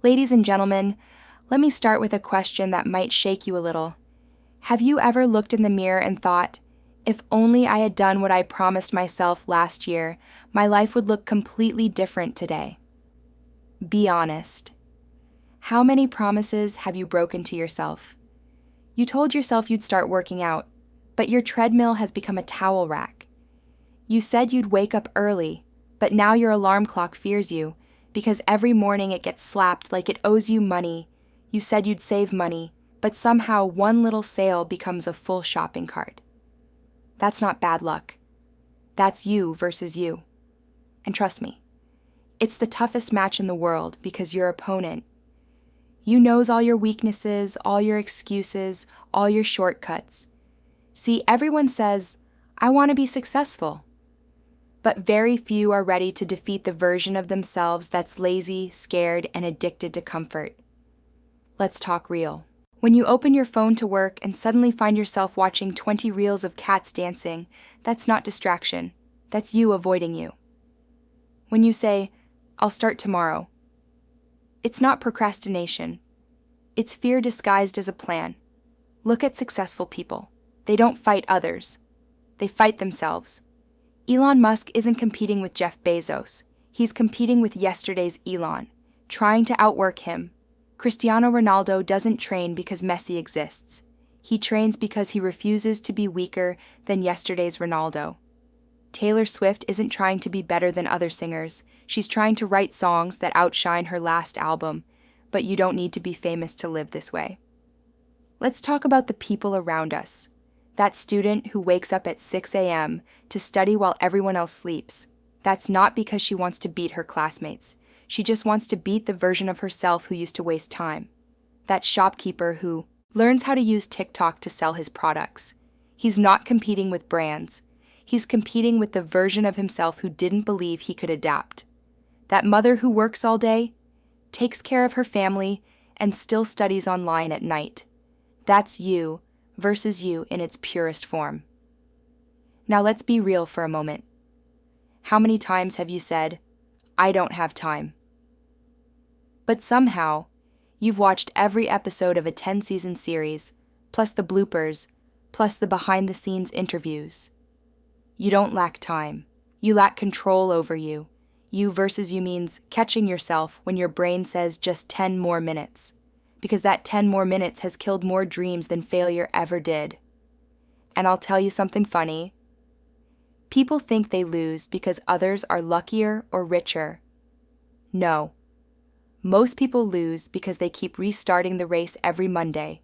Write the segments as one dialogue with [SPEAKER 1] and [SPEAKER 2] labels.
[SPEAKER 1] Ladies and gentlemen, let me start with a question that might shake you a little. Have you ever looked in the mirror and thought, if only I had done what I promised myself last year, my life would look completely different today? Be honest. How many promises have you broken to yourself? You told yourself you'd start working out, but your treadmill has become a towel rack. You said you'd wake up early, but now your alarm clock fears you because every morning it gets slapped like it owes you money. You said you'd save money, but somehow one little sale becomes a full shopping cart. That's not bad luck. That's you versus you. And trust me, it's the toughest match in the world because your opponent, you knows all your weaknesses, all your excuses, all your shortcuts. See, everyone says, I want to be successful. But very few are ready to defeat the version of themselves that's lazy, scared, and addicted to comfort. Let's talk real. When you open your phone to work and suddenly find yourself watching 20 reels of cats dancing, that's not distraction. That's you avoiding you. When you say, I'll start tomorrow, it's not procrastination. It's fear disguised as a plan. Look at successful people. They don't fight others. They fight themselves. Elon Musk isn't competing with Jeff Bezos. He's competing with yesterday's Elon, trying to outwork him. Cristiano Ronaldo doesn't train because Messi exists. He trains because he refuses to be weaker than yesterday's Ronaldo. Taylor Swift isn't trying to be better than other singers. She's trying to write songs that outshine her last album, but you don't need to be famous to live this way. Let's talk about the people around us. That student who wakes up at 6 a.m. to study while everyone else sleeps. That's not because she wants to beat her classmates. She just wants to beat the version of herself who used to waste time. That shopkeeper who learns how to use TikTok to sell his products. He's not competing with brands. He's competing with the version of himself who didn't believe he could adapt. That mother who works all day, takes care of her family, and still studies online at night. That's you versus you in its purest form. Now let's be real for a moment. How many times have you said, I don't have time? But somehow, you've watched every episode of a 10-season series, plus the bloopers, plus the behind-the-scenes interviews. You don't lack time. You lack control over you. You versus you means catching yourself when your brain says just 10 more minutes. Because that 10 more minutes has killed more dreams than failure ever did. And I'll tell you something funny. People think they lose because others are luckier or richer. No. Most people lose because they keep restarting the race every Monday.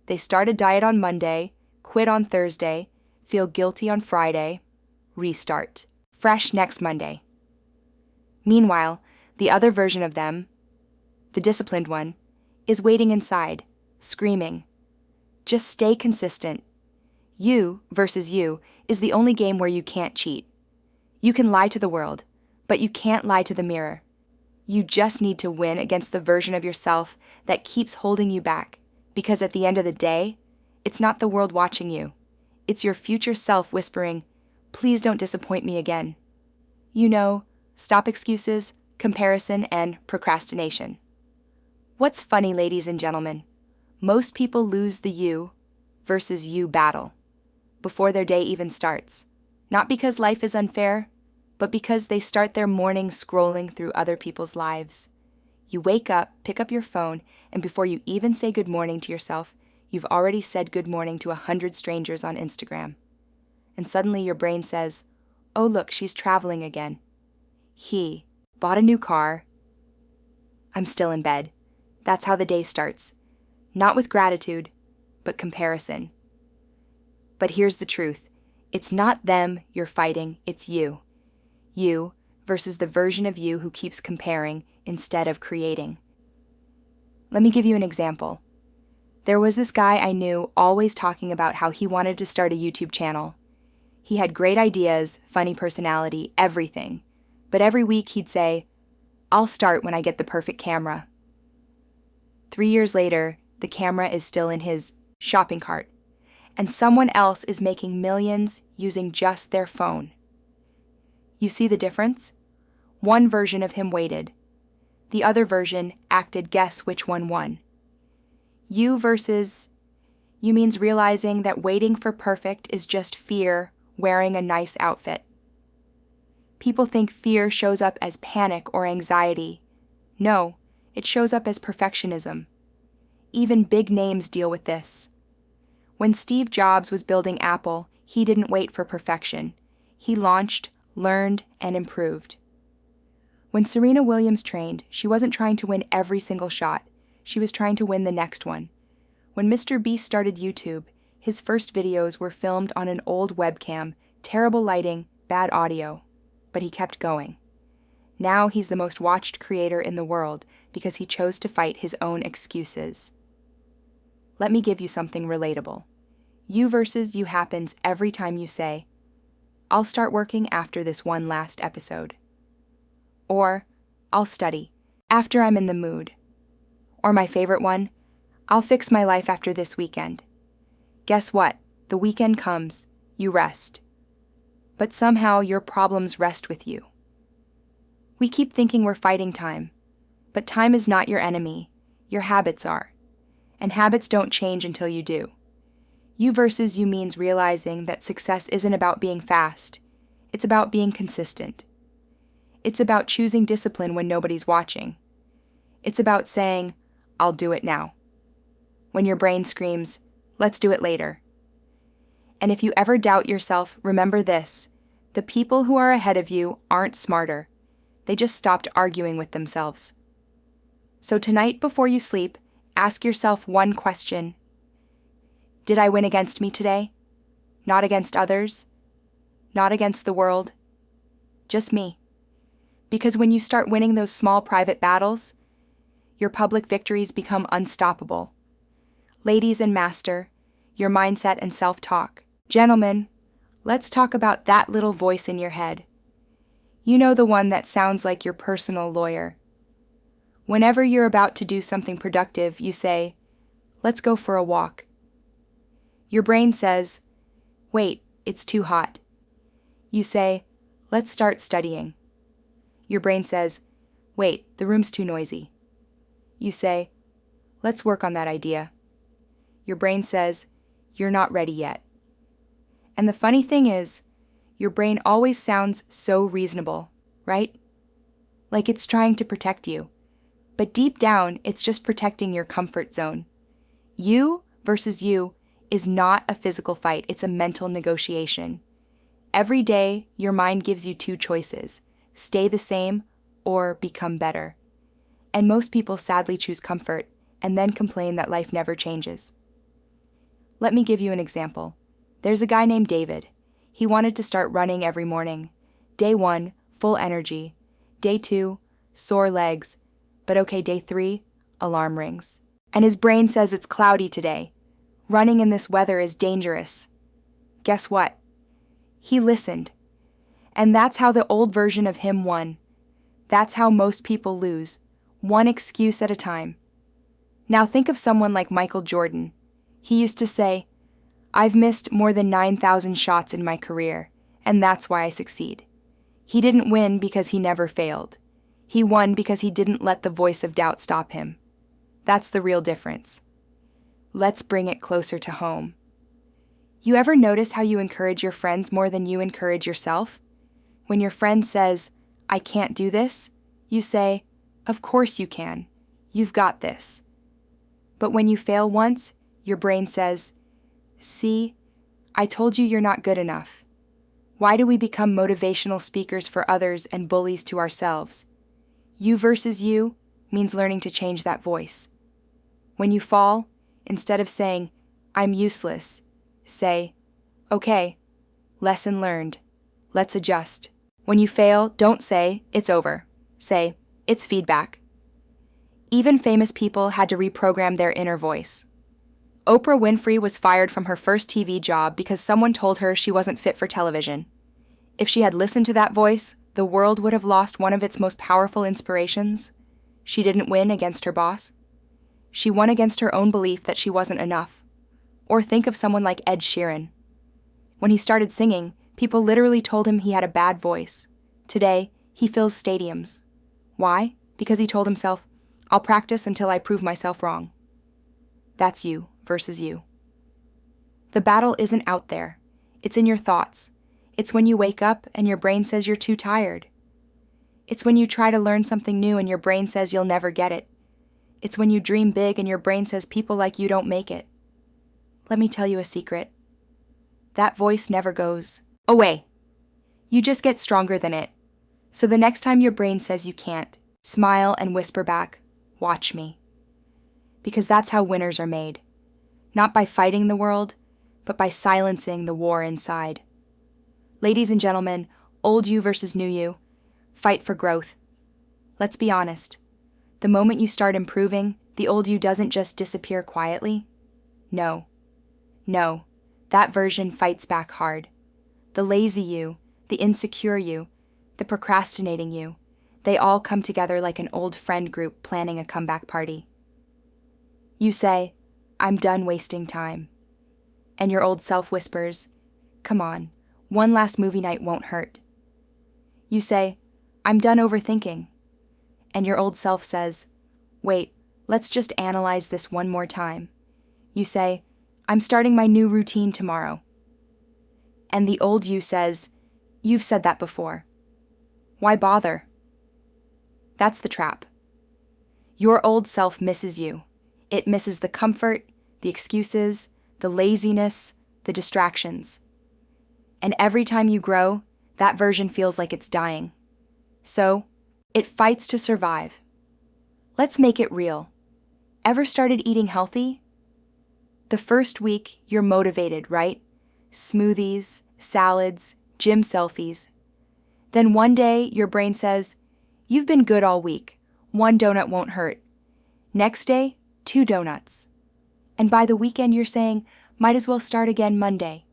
[SPEAKER 1] They start a diet on Monday, quit on Thursday, feel guilty on Friday, restart. Fresh next Monday. Meanwhile, the other version of them, the disciplined one, is waiting inside, screaming. Just stay consistent. You versus you is the only game where you can't cheat. You can lie to the world, but you can't lie to the mirror. You just need to win against the version of yourself that keeps holding you back, because at the end of the day, it's not the world watching you. It's your future self whispering, please don't disappoint me again. You know, stop excuses, comparison, and procrastination. What's funny, ladies and gentlemen? Most people lose the you versus you battle before their day even starts. Not because life is unfair, but because they start their morning scrolling through other people's lives. You wake up, pick up your phone, and before you even say good morning to yourself, you've already said good morning to 100 strangers on Instagram. And suddenly your brain says, oh look, she's traveling again. He bought a new car. I'm still in bed. That's how the day starts. Not with gratitude, but comparison. But here's the truth. It's not them you're fighting, it's you. You versus the version of you who keeps comparing instead of creating. Let me give you an example. There was this guy I knew always talking about how he wanted to start a YouTube channel. He had great ideas, funny personality, everything. But every week he'd say, I'll start when I get the perfect camera. 3 years later, the camera is still in his shopping cart, and someone else is making millions using just their phone. You see the difference? One version of him waited. The other version acted guess which one won. You versus you means realizing that waiting for perfect is just fear wearing a nice outfit. People think fear shows up as panic or anxiety. No, it shows up as perfectionism. Even big names deal with this. When Steve Jobs was building Apple, he didn't wait for perfection. He launched, learned, and improved. When Serena Williams trained, she wasn't trying to win every single shot. She was trying to win the next one. When Mr. Beast started YouTube, his first videos were filmed on an old webcam, terrible lighting, bad audio, but he kept going. Now he's the most watched creator in the world because he chose to fight his own excuses. Let me give you something relatable. You versus you happens every time you say, I'll start working after this one last episode. Or, I'll study, after I'm in the mood. Or my favorite one, I'll fix my life after this weekend. Guess what? The weekend comes, you rest. But somehow your problems rest with you. We keep thinking we're fighting time, but time is not your enemy, your habits are. And habits don't change until you do. You versus you means realizing that success isn't about being fast, it's about being consistent. It's about choosing discipline when nobody's watching. It's about saying, I'll do it now. When your brain screams, let's do it later. And if you ever doubt yourself, remember this: the people who are ahead of you aren't smarter. They just stopped arguing with themselves. So tonight before you sleep, ask yourself one question. Did I win against me today? Not against others? Not against the world? Just me. Because when you start winning those small private battles, your public victories become unstoppable. Ladies and master, your mindset and self-talk. Gentlemen, let's talk about that little voice in your head. You know, the one that sounds like your personal lawyer. Whenever you're about to do something productive, you say, let's go for a walk. Your brain says, wait, it's too hot. You say, let's start studying. Your brain says, wait, the room's too noisy. You say, let's work on that idea. Your brain says, you're not ready yet. And the funny thing is, your brain always sounds so reasonable, right? Like it's trying to protect you. But deep down, it's just protecting your comfort zone. You versus you is not a physical fight, it's a mental negotiation. Every day, your mind gives you two choices: stay the same or become better. And most people sadly choose comfort and then complain that life never changes. Let me give you an example. There's a guy named David. He wanted to start running every morning. Day 1, full energy. Day 2, sore legs. But okay, day 3, alarm rings. And his brain says it's cloudy today. Running in this weather is dangerous. Guess what? He listened. And that's how the old version of him won. That's how most people lose, one excuse at a time. Now think of someone like Michael Jordan. He used to say, I've missed more than 9,000 shots in my career, and that's why I succeed. He didn't win because he never failed. He won because he didn't let the voice of doubt stop him. That's the real difference. Let's bring it closer to home. You ever notice how you encourage your friends more than you encourage yourself? When your friend says, I can't do this, you say, of course you can. You've got this. But when you fail once, your brain says, see, I told you you're not good enough. Why do we become motivational speakers for others and bullies to ourselves? You versus you means learning to change that voice. When you fall, instead of saying, I'm useless, say, okay, lesson learned. Let's adjust. When you fail, don't say, it's over. Say, it's feedback. Even famous people had to reprogram their inner voice. Oprah Winfrey was fired from her first TV job because someone told her she wasn't fit for television. If she had listened to that voice, the world would have lost one of its most powerful inspirations. She didn't win against her boss. She won against her own belief that she wasn't enough. Or think of someone like Ed Sheeran. When he started singing, people literally told him he had a bad voice. Today, he fills stadiums. Why? Because he told himself, I'll practice until I prove myself wrong. That's you versus you. The battle isn't out there. It's in your thoughts. It's when you wake up and your brain says you're too tired. It's when you try to learn something new and your brain says you'll never get it. It's when you dream big and your brain says people like you don't make it. Let me tell you a secret. That voice never goes away. You just get stronger than it. So the next time your brain says you can't, smile and whisper back, watch me. Because that's how winners are made. Not by fighting the world, but by silencing the war inside. Ladies and gentlemen, old you versus new you, fight for growth. Let's be honest. The moment you start improving, the old you doesn't just disappear quietly. No, that version fights back hard. The lazy you, the insecure you, the procrastinating you, they all come together like an old friend group planning a comeback party. You say, I'm done wasting time. And your old self whispers, come on, one last movie night won't hurt. You say, I'm done overthinking. And your old self says, wait, let's just analyze this one more time. You say, I'm starting my new routine tomorrow. And the old you says, you've said that before. Why bother? That's the trap. Your old self misses you. It misses the comfort, the excuses, the laziness, the distractions. And every time you grow, that version feels like it's dying. So, it fights to survive. Let's make it real. Ever started eating healthy? The first week, you're motivated, right? Smoothies, salads, gym selfies. Then one day, your brain says, you've been good all week. 1 donut won't hurt. Next day, 2 donuts. And by the weekend, you're saying, might as well start again Monday.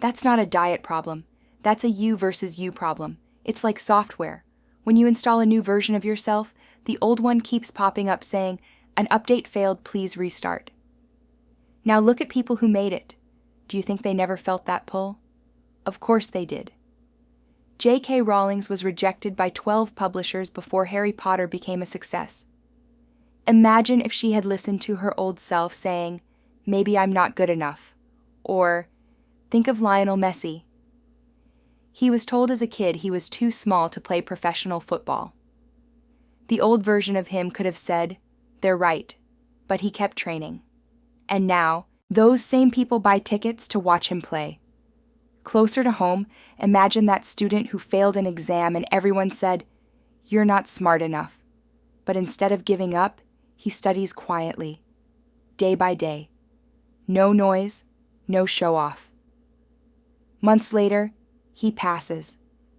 [SPEAKER 1] That's not a diet problem. That's a you versus you problem. It's like software. When you install a new version of yourself, the old one keeps popping up saying, an update failed, please restart. Now look at people who made it. Do you think they never felt that pull? Of course they did. J.K. Rowling was rejected by 12 publishers before Harry Potter became a success. Imagine if she had listened to her old self saying, maybe I'm not good enough. Or, think of Lionel Messi. He was told as a kid he was too small to play professional football. The old version of him could have said, they're right, but he kept training. And now, those same people buy tickets to watch him play. Closer to home, imagine that student who failed an exam and everyone said, you're not smart enough. But instead of giving up, he studies quietly, day by day. No noise, no show-off. Months later, he passes,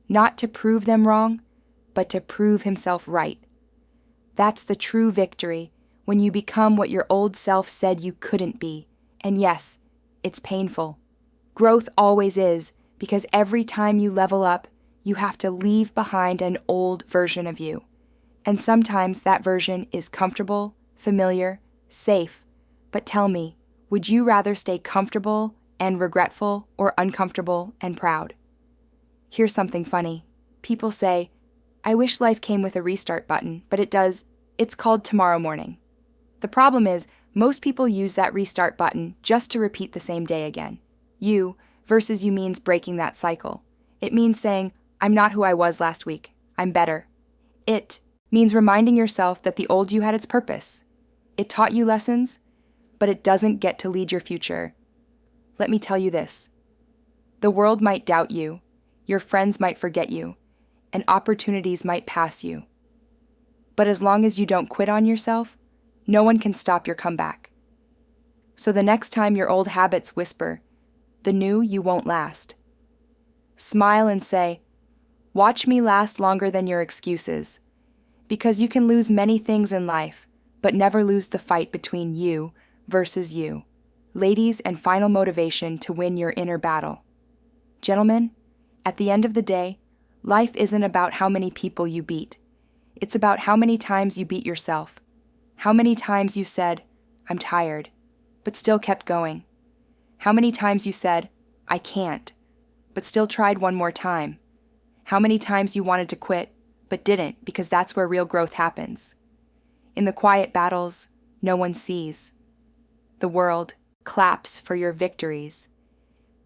[SPEAKER 1] not to prove them wrong, but to prove himself right. That's the true victory, when you become what your old self said you couldn't be. And yes, it's painful. Growth always is, because every time you level up, you have to leave behind an old version of you. And sometimes that version is comfortable, familiar, safe. But tell me, would you rather stay comfortable and regretful or uncomfortable and proud? Here's something funny. People say, I wish life came with a restart button, but it does. It's called tomorrow morning. The problem is, most people use that restart button just to repeat the same day again. You versus you means breaking that cycle. It means saying, I'm not who I was last week. I'm better. It means reminding yourself that the old you had its purpose. It taught you lessons, but it doesn't get to lead your future. Let me tell you this. The world might doubt you, your friends might forget you, and opportunities might pass you. But as long as you don't quit on yourself, no one can stop your comeback. So the next time your old habits whisper, the new you won't last. Smile and say, watch me last longer than your excuses. Because you can lose many things in life, but never lose the fight between you versus you. Ladies, and final motivation to win your inner battle. Gentlemen, at the end of the day, life isn't about how many people you beat. It's about how many times you beat yourself. How many times you said, I'm tired, but still kept going. How many times you said, I can't, but still tried one more time. How many times you wanted to quit, but didn't because that's where real growth happens. In the quiet battles, no one sees. The world claps for your victories.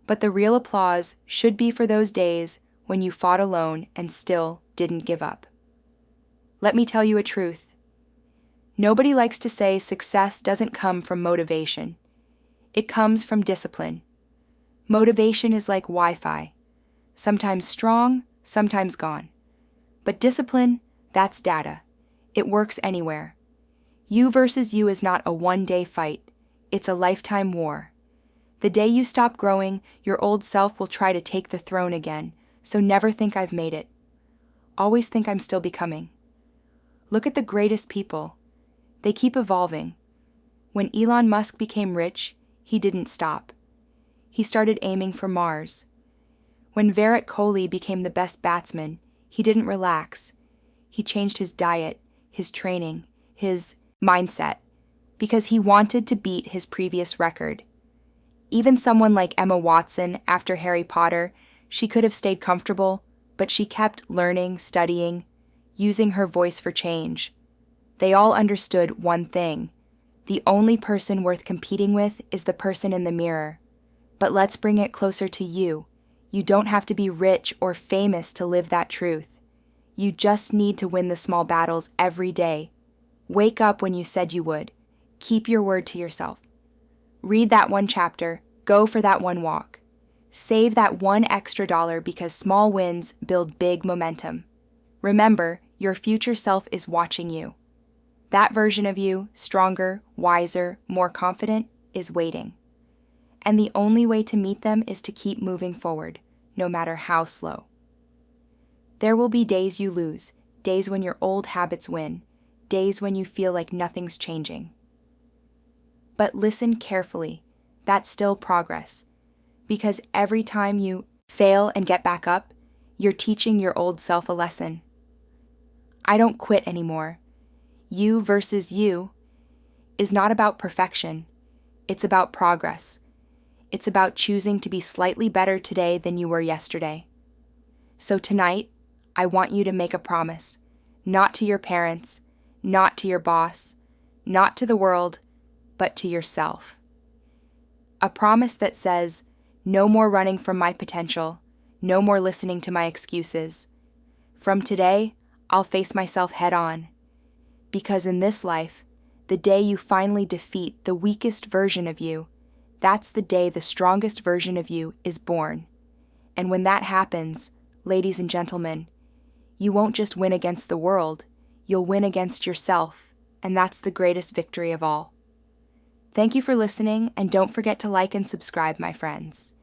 [SPEAKER 1] But the real applause should be for those days when you fought alone and still didn't give up. Let me tell you a truth. Nobody likes to say success doesn't come from motivation. It comes from discipline. Motivation is like Wi-Fi, sometimes strong, sometimes gone. But discipline, that's data. It works anywhere. You versus you is not a one-day fight. It's a lifetime war. The day you stop growing, your old self will try to take the throne again, so never think I've made it. Always think I'm still becoming. Look at the greatest people. They keep evolving. When Elon Musk became rich, he didn't stop. He started aiming for Mars. When Virat Kohli became the best batsman, he didn't relax. He changed his diet, his training, his mindset, because he wanted to beat his previous record. Even someone like Emma Watson, after Harry Potter, she could have stayed comfortable, but she kept learning, studying, using her voice for change. They all understood one thing. The only person worth competing with is the person in the mirror. But let's bring it closer to you. You don't have to be rich or famous to live that truth. You just need to win the small battles every day. Wake up when you said you would. Keep your word to yourself. Read that one chapter. Go for that one walk. Save that one extra dollar because small wins build big momentum. Remember, your future self is watching you. That version of you, stronger, wiser, more confident, is waiting. And the only way to meet them is to keep moving forward, no matter how slow. There will be days you lose, days when your old habits win, days when you feel like nothing's changing. But listen carefully. That's still progress. Because every time you fail and get back up, you're teaching your old self a lesson. I don't quit anymore. You versus you is not about perfection. It's about progress. It's about choosing to be slightly better today than you were yesterday. So tonight, I want you to make a promise, not to your parents, not to your boss, not to the world, but to yourself. A promise that says, no more running from my potential, no more listening to my excuses. From today, I'll face myself head on. Because in this life, the day you finally defeat the weakest version of you, that's the day the strongest version of you is born. And when that happens, ladies and gentlemen, you won't just win against the world, you'll win against yourself, and that's the greatest victory of all. Thank you for listening, and don't forget to like and subscribe, my friends.